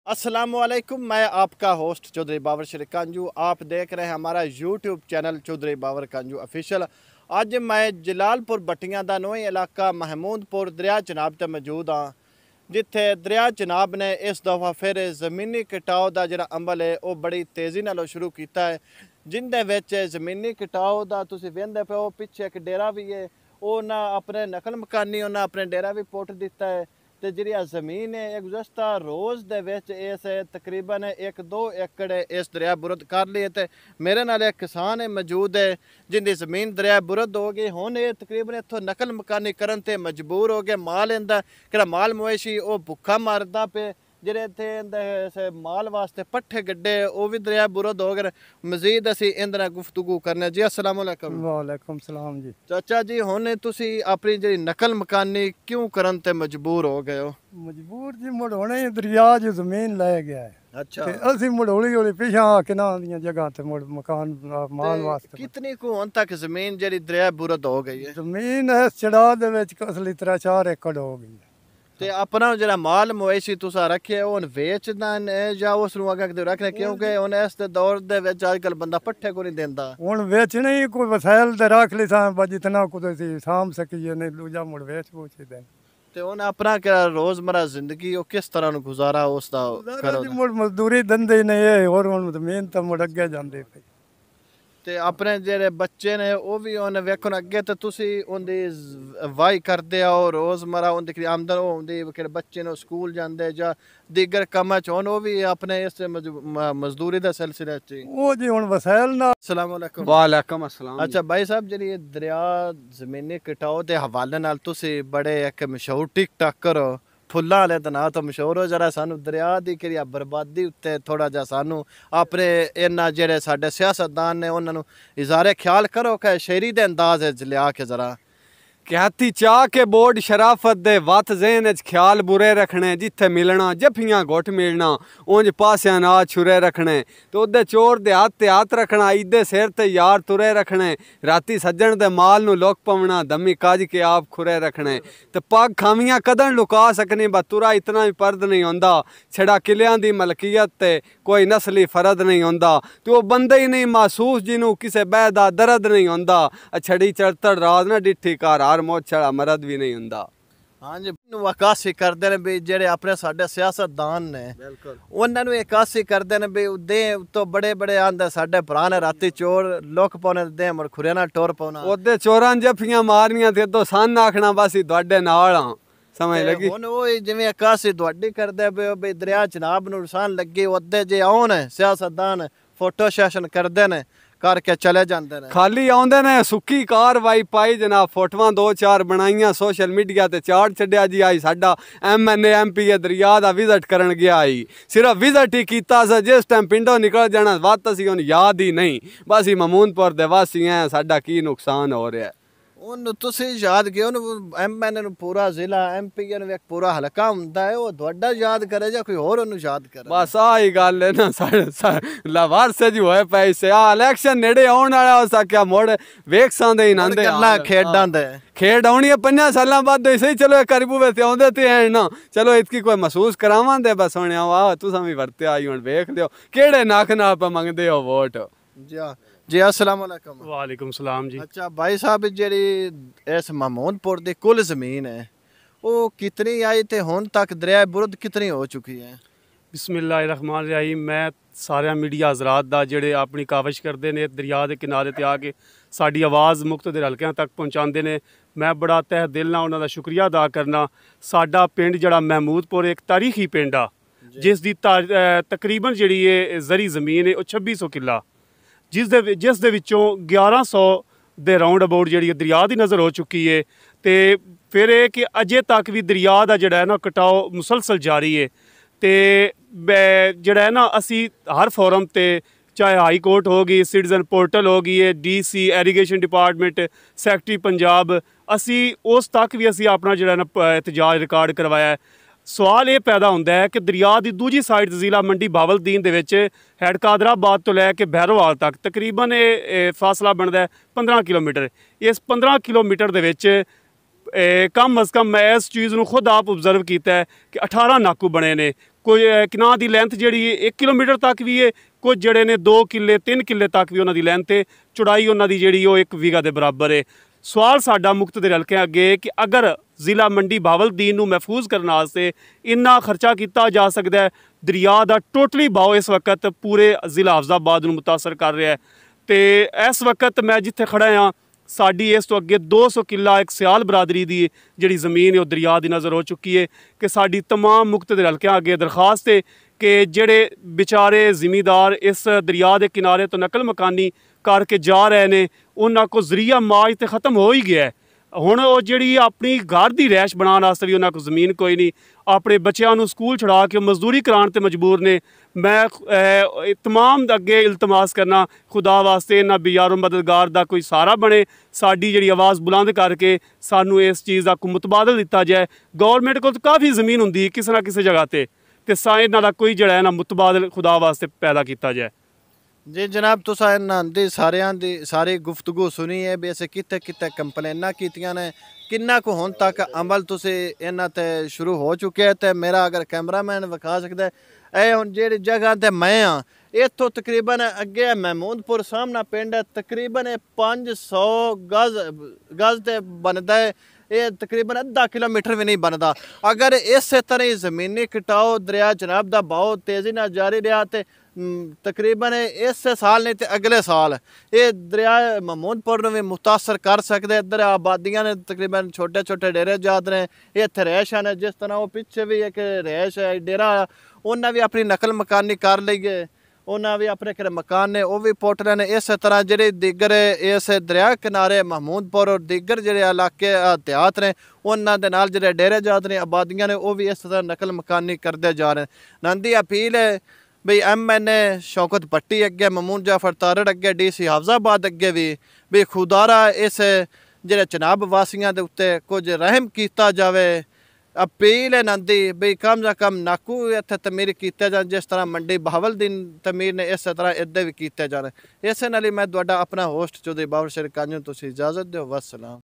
अस्सलामुअलैकुम, मैं आपका होस्ट चौधरी बाबर शरीफ कांजू। आप देख रहे हैं हमारा YouTube channel Chaudhary Babar कांजू official. अज मैं जलालपुर बट्टियां का नोई इलाका महमूदपुर दरिया चनाब ते मौजूद हाँ, जिथे दरिया चनाब ने इस दफ़ा फिर ज़मीनी कटाव का जो अमल है वह बड़ी तेज़ी नाल शुरू किया है, जिंदे विच ज़मीनी कटाव का तुसीं वेंदे पे हो। पिछे एक डेरा भी है, उन्हें अपने नकल मकानी उन्हें अपने डेरा भी पुट दिता है। तो जी ज़मीन है एक गुज़श्ता रोज़ दे विच इस तकरीबन 1-2 एकड़ इस दरिया बुरद कर ली है। तो मेरे नाल एक किसान है मौजूद है जिंदी ज़मीन दरिया बुरद हो गई। हुण ये तकरीबन इत्थों नकल मकानी करन ते मजबूर हो गए। माल इंदा किहड़ा माल मवेशी वो भुखा मरदा पे, ਜਿਹੜੇ ਇੱਥੇ माल वास्ते पट्ठे गड्ढे वो भी दरिया बुरद हो गए। मजीद असी इंदे नाल गुफ्तगू करने। जी अस्सलाम वालेकुम। वालेकुम सलाम जी। चाचा जी, हुण तुसी अपनी जी नकल मकानी क्यों करन ते मजबूर हो गए हो? मजबूर जी मुड़ हुणे दरिया जो जमीन लै गया है। अच्छा, ते असी मुड़ हौली हौली पिछा किना दियां जगह ते मुड़ मकान माल वास्ते कितनी को हुण तक जमीन जेड़ी दरिया बुरद हो गई है? जमीन इस चढ़ा दे विच असली 3-4 एकड़ हो गई है। ते अपना जरा माल मवेशी तुसा रखे हुण वेचदा ने या उस नु अगे कदे रखने? क्योंकि हुण इस दौर दे विच अजकल बंदा पट्ठे को नहीं देंदा। हुण वेचने ही कोई वसाइल ते रख ली सा जितना कुछ साम सकिए नहीं दूजा मुड़ वेच पूछ दे। ते हुण अपना क्या रोजमर्रा जिंदगी ओ किस तरह नु गुजारा उसदा करो? मुड़ मजदूरी धंधे नहीं है और हुण जमीन ते मुड़ अगे जांदे पे। ते अपने जेह्ड़े बच्चे ने वो भी उन्हें वेखो अगे तो तुसी उनदी वाही करदे हो रोजमर्रा उनदी आमदन होंदी कि बच्चे ने स्कूल जांदे या दीगर कम्मां च होन, वो भी अपने इस मजदूरी दे सिलसिले च वो जी हुण वसाइल ना। अस्सलाम वालेकुम। वालेकुम अस्सलाम। अच्छा भाई साहब, जी दरिया जमीनी कटाव के हवाले नाल तुसी बड़े एक मशहूर टिकटॉकर हो, फुल्लां वाले दा नां तो मशहूर हो। जरा सानू दरिया दी किहड़ी बर्बादी उत्ते थोड़ा जिहा सानू अपने इन्ना जेह्ड़े साडे सियासतदान ने उन्हां नू इज़ारे ख्याल करो कि शेरी दे अंदाज च लिया के जरा कहती चाह के बोर्ड शराफत दे वत ज़हन च ख्याल बुरे रखने, जिथे मिलना जफियां घुट मिलना उंज पासियां ना छुरे रखने। तो ओदे चोर दे हाथ रखना, ईदे सिर ते यार तुरे रखने। राती सज्जन दे माल नू लोक पवना, दमी काज के आप खुरे रखने। तो पग खामियां कदन लुका सकनी, बा तुरा इतना भी पर्द नहीं होंदा। छड़ा किलियां दी मलकियत ते कोई नस्ली फर्द नहीं होंदा। तो वो बंदे ही नहीं महसूस जिनू किसे बैदा दर्द नहीं होंदा। छड़ी चढ़तड़ राज ना डिठी कार मौत छड़ा मरद भी नहीं हुंदा। हाँ जी, अकासी करते हैं भी जेडे अपने साडे सियासतदान ने उन्होंने अकासी करते हैं भी दे तो बड़े बड़े आंदे साडे भरा ने राती चोर लुक पाने दे मुड़ खुरे ना टोर पाना। ओदे चोरां जफियां मारनियां ते तो सन आखना बस ही तुहाडे नाल हां। समझ लगी? हुण वो जिवें अकासी तुहाडी करदे पे भी दरिया चनाब नूं नुकसान लगी, ओदे जे आउण सियासतदान फोटो सेशन करदे ने करके चले जाते हैं। खाली आउंदे ने सुक्की कार्रवाई पाई जनाब, फोटोआं 2-4 बनाइयां सोशल मीडिया ते चाड़ छड्डिया जी आई साडा MNA MP दरिया दा विजिट करन गया आई। सिर्फ विजिट ही कीता सा, जिस टाइम पिंडों निकल जाना वत असीं हुण याद ही नहीं। बस ही महमूदपुर दे वासी हैं, साडा की नुकसान हो रहा है ਉਹਨੂੰ ਤੁਸੀਂ ਯਾਦ ਕਿਉਂ MNA ਨੂੰ ਪੂਰਾ ਜ਼ਿਲ੍ਹਾ MP ਨੂੰ ਇੱਕ ਪੂਰਾ ਹਲਕਾ ਹੁੰਦਾ ਹੈ, ਉਹ ਤੁਹਾਡਾ ਯਾਦ ਕਰੇ ਜਾਂ ਕੋਈ ਹੋਰ ਉਹਨੂੰ ਯਾਦ ਕਰੇ? ਬਸ ਆਹੀ ਗੱਲ ਹੈ ਨਾ, ਸਾਡੇ ਲਾਵਾਰਸੇ ਜੀ ਹੋਏ ਪੈਸੇ ਆ ਇਲੈਕਸ਼ਨ ਨੇੜੇ ਆਉਣ ਵਾਲਾ ਹੋ ਸਕਿਆ ਮੁੜ ਵੇਖ ਸਾਂਦੇ ਹੀ ਨਾਂਦੇ ਗੱਲਾਂ ਖੇਡਾਂ ਦੇ ਖੇਡ ਆਉਣੀ ਹੈ 5 ਸਾਲਾਂ ਬਾਅਦ ਸਹੀ। ਚਲੋ ਕਰੀਬੂ ਵਿੱਚ ਆਉਂਦੇ ਤੇ ਐ ਨਾ, ਚਲੋ ਇਤਕੀ ਕੋਈ ਮਹਿਸੂਸ ਕਰਾਵਾਂਦੇ ਬਸ ਹੁਣੇ ਆ ਤੁਸੀਂ ਵੀ ਵਰਤਿਆ ਆਈ ਹੁਣ ਵੇਖ ਲਿਓ ਕਿਹੜੇ ਨੱਕ ਨਾਲ ਆਪਾਂ ਮੰਗਦੇ ਹੋ ਵੋਟ। जी अस्सलाम वालेकुम। वालेकुम सलाम जी। अच्छा भाई साहब, जी इस महमूदपुर की कुल ज़मीन है वो कितनी आई तो हुण तक दरिया बुरद कितनी हो चुकी है? बिस्मिल्लाहिर्रहमानिर्रहीम। मैं सारे मीडिया हज़रात दा जेड़े अपनी काविश करते हैं दरिया के किनारे ते आके साड़ी आवाज़ मुख्तलिफ हल्कियां तक पहुँचाते हैं, मैं बड़ा तह दिल नाल उन्हां दा शुक्रिया अदा करना। साडा पिंड जिहड़ा महमूदपुर एक तारीखी पिंड आ जिस दी तकरीबन जिहड़ी है जरी ज़मीन है वो 2600 किला, जिस दे विचों 1100 दे राउंड अबाउट जी दरिया की नज़र हो चुकी है। तो फिर ये कि अजे तक भी दरिया का जोड़ा है ना कटाव मुसलसल जारी है। तो जोड़ा है ना असी हर फोरम पर, चाहे हाई कोर्ट होगी, सिटीजन पोर्टल होगी, DC irrigation department, secretary Punjab, असी उस तक भी असी अपना जोड़ा ना एहतजाज रिकॉर्ड करवाया है। सवाल ये पैदा होता है कि दरिया की दूजी साइड ज़िला मंडी बावलदीन दे विच हैड कादराबाद तो लैके भैरोवाल तक तकरीबन फासला बनता है 15 किलोमीटर। इस 15 किलोमीटर दे विच कम अज़ कम मैं इस चीज़ को खुद आप ऑब्जर्व किया है कि 18 नाकू बने ने। ਕੋਈ ਕਿਨਾਰ ਦੀ ਲੈਂਥ ਜਿਹੜੀ 1 ਕਿਲੋਮੀਟਰ ਤੱਕ ਵੀ ਹੈ, ਕੁਝ ਜਿਹੜੇ ਨੇ 2 ਕਿੱਲੇ 3 ਕਿੱਲੇ ਤੱਕ ਵੀ ਉਹਨਾਂ ਦੀ ਲੈਂਥ ਹੈ। ਚੌੜਾਈ ਉਹਨਾਂ ਦੀ ਜਿਹੜੀ ਉਹ 1 ਵੀਘਾ ਦੇ ਬਰਾਬਰ ਹੈ। ਸਵਾਲ ਸਾਡਾ ਮੁਕਤ ਦੇ ਹਲਕਿਆਂ ਅੱਗੇ ਕਿ ਅਗਰ ਜ਼ਿਲ੍ਹਾ ਮੰਡੀ ਬਹਾਵਲਦੀਨ ਨੂੰ ਮਹਿਫੂਜ਼ ਕਰਨ ਵਾਸਤੇ ਇੰਨਾ ਖਰਚਾ ਕੀਤਾ ਜਾ ਸਕਦਾ ਹੈ, ਦਰਿਆ ਦਾ ਟੋਟਲੀ ਬਹਾਓ ਇਸ ਵਕਤ ਪੂਰੇ ਜ਼ਿਲ੍ਹਾ ਹਫਜ਼ਾਬਾਦ ਨੂੰ ਮੁਤਾਸਰ ਕਰ ਰਿਹਾ ਹੈ। ਤੇ ਇਸ ਵਕਤ ਮੈਂ ਜਿੱਥੇ ਖੜਾ ਹਾਂ, ਸਾਡੀ ਇਸ ਤੋਂ ਅੱਗੇ 200 ਕਿੱਲਾ ਇੱਕ ਸਿਆਲ ਬਰਾਦਰੀ ਦੀ ਜਿਹੜੀ ਜ਼ਮੀਨ ਹੈ ਉਹ ਦਰਿਆ ਦੀ ਨਜ਼ਰ ਹੋ ਚੁੱਕੀ ਹੈ। ਕਿ ਸਾਡੀ ਤਮਾਮ ਮੁਕਤ ਦੇ ਹਲਕਿਆਂ ਅੱਗੇ ਦਰਖਾਸਤ ਹੈ ਕਿ ਜਿਹੜੇ ਵਿਚਾਰੇ ਜ਼ਿਮੀਂਦਾਰ ਇਸ ਦਰਿਆ ਦੇ ਕਿਨਾਰੇ ਤੋਂ ਨਕਲ ਮਕਾਨੀ ਕਰਕੇ ਜਾ ਰਹੇ ਨੇ, ਉਹਨਾਂ ਕੋਲ ਜ਼ਰੀਆ ਮਾਜ ਤੇ ਖਤਮ ਹੋ ਹੀ ਗਿਆ। ਹੁਣ ਉਹ ਜਿਹੜੀ ਆਪਣੀ ਘਰ ਦੀ ਰਹਿਸ਼ ਬਣਾਉਣ ਵਾਸਤੇ ਵੀ ਉਹਨਾਂ ਕੋਲ ਜ਼ਮੀਨ ਕੋਈ ਨਹੀਂ, ਆਪਣੇ ਬੱਚਿਆਂ ਨੂੰ ਸਕੂਲ ਛੁਡਾ ਕੇ ਮਜ਼ਦੂਰੀ ਕਰਾਉਣ ਤੇ ਮਜਬੂਰ ਨੇ। ਮੈਂ ਤਮਾਮ ਅੱਗੇ ਇਲਤਮਾਸ ਕਰਨਾ, ਖੁਦਾ ਵਾਸਤੇ ਇਹਨਾਂ ਬੇਯਾਰੋ ਮਦਦਗਾਰ ਦਾ ਕੋਈ ਸਹਾਰਾ ਬਣੇ, ਸਾਡੀ ਜਿਹੜੀ ਆਵਾਜ਼ ਬੁਲੰਦ ਕਰਕੇ ਸਾਨੂੰ ਇਸ ਚੀਜ਼ ਦਾ ਕੋਈ ਮੁਤਬਾਦਲ ਦਿੱਤਾ ਜਾਏ। ਗੌਰਮੈਂਟ ਕੋਲ ਤਾਂ ਕਾਫੀ ਜ਼ਮੀਨ ਹੁੰਦੀ ਕਿਸੇ ਨਾ ਕਿਸੇ ਜਗ੍ਹਾ ਤੇ ਇਹਨਾਂ ਦਾ ਕੋਈ ਜਿਹੜਾ ਹੈ ਨਾ ਮੁਤਬਾਦਲ ਖੁਦਾ ਵਾਸਤੇ ਪੈਦਾ ਕੀਤਾ ਜਾਏ। जी जनाब, तुसा इन्हां दी सारियां दी सारी गुफ्तगू सुनी है भी असें कित्थे कित्थे कंप्लेनां कीतियां ने, किन्ना को हुण तक अमल तुसी इन्हां ते शुरू हो चुके है। ते मेरा अगर कैमरामैन विखा सकदा है हुण जेहड़ी जगह ते मैं हाँ, इत्थों तकरीबन अगे महमूदपुर सामना पिंड है, तकरीबन 500 गज ते बनदा है, ये तकरीबन अद्धा किलोमीटर भी नहीं बनता। अगर इस तरह ही ज़मीनी कटाओ दरिया जनाब का बहाव तेज़ी नाल जारी रहा तो तकरीबन इस साल नहीं तो अगले साल ये दरिया महमूदपुर में भी मुतासर कर सकते। इधर आबादियां ने तकरीबन छोटे छोटे डेरे जात ने, इतने रहायश ने, जिस तरह वो पिछे भी एक रहायश है डेरा, उन्हें भी अपनी नकल मकानी कर ली है, उन्हें भी अपने किरे मकान ने वो भी पुट रहे हैं। इस तरह ਜਿਹੜੇ दीगर इस दरिया किनारे महमूदपुर और दीगर ਜਿਹੜੇ इलाके देहात ने उन्होंने दे नाल ਜਿਹੜੇ डेरे जात ने आबादियां ने वो भी इस तरह नकल मकानी करते जा रहे हैं। नंदी अपील है बई MNA शौकत भट्टी अगे, ममून जाफर तारड़ अगे, DC हफजाबाद अगे भी खुदारा इस ਜਿਹੜੇ चनाब वासियों के उत्ते कुछ रहम किया जाए। अपील है नंदी बई कम से कम नाकू इत्थे तमीर किए जाए, जिस तरह मंडी बहावलदीन तमीर ने इस तरह इधर भी किए जाने। इस नाल मैं तुहाडा अपना होस्ट चौधरी बाबर शेर कांजू, तुसीं इजाजत दिओ। वस्सलाम।